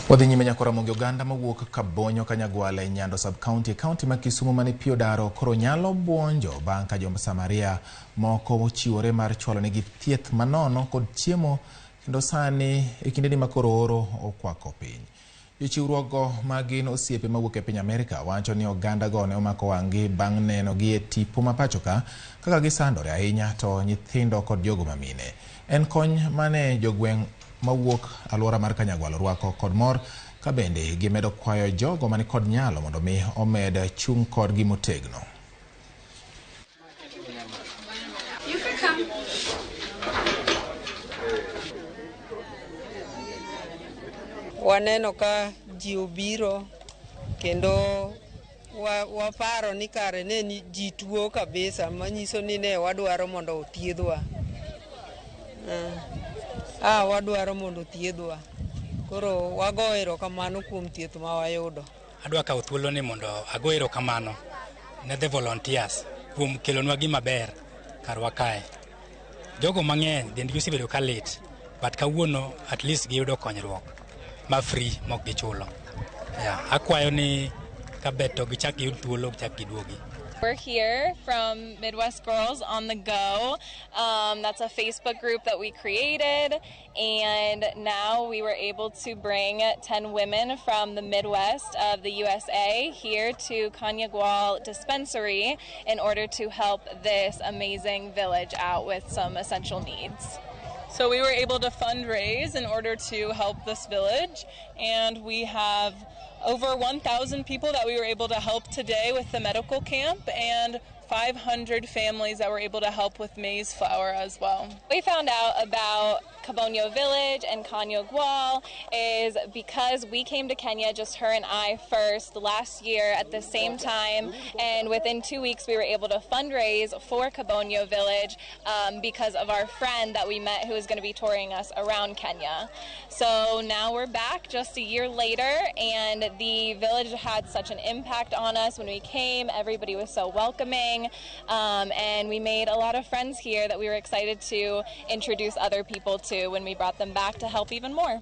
Wadhi nyime nyako Ramogi oganda mawuok Kabonyo Kanyagwal e Nyando sub-county kaunti ma Kisumu mane pi odaro koro nyalo buonjo bang' ka jo-Samaria moko chiwore mar chwalo negi thieth manono kod chiemo kendo sani e kindeni ma koro oro okwako piny. Jochiwruokgo ma gin osiepe mawuok e piny Amerika wacho ni oganda go ne omako wang'gi bang' nenogi e tipo ma pachoka kaka gisandore ahinya to nyithindo kod jogo mamine. En kony mane jogweng' mawuok alwora mar Kanyagwal rwako kod mor ka bende gimedo kwayo jogo mani kod nyalo mondo mi omed chung' kodgi motegno. Waneno ka ji obiro kendo waparo ni kare ne ji tuo kabisa, manyiso ni ne wadwaro mondo othiedhwa. Wadwaro mondo thiedhwa. Koro wago erokamano kuom thieth ma wayudo. Adwa kawo thuolo ni mondo ago erokamano ne the volunteers kuom kelonwa gima ber karwa kae. Jogo mang'eny dendgi osebedo ka lit, but kawuono at least giyudo konyruok ma free mok gichulo. Akwayo ni kabeto gichak giyud thuolo gichak giduogi. We're here from Midwest Girls on the Go. That's a Facebook group that we created, and now we were able to bring 10 women from the Midwest of the USA here to Kanyagwal Dispensary in order to help this amazing village out with some essential needs. So we were able to fundraise in order to help this village, and we have over 1,000 people that we were able to help today with the medical camp, and 500 families that were able to help with maize flour as well. We found out about Kabonyo Village and Kanyagwal is because we came to Kenya, just her and I first, last year at the same time, and within 2 weeks we were able to fundraise for Kabonyo Village because of our friend that we met who is going to be touring us around Kenya. So now we're back just a year later, and the village had such an impact on us when we came. Everybody was so welcoming, and we made a lot of friends here that we were excited to introduce other people to when we brought them back to help even more.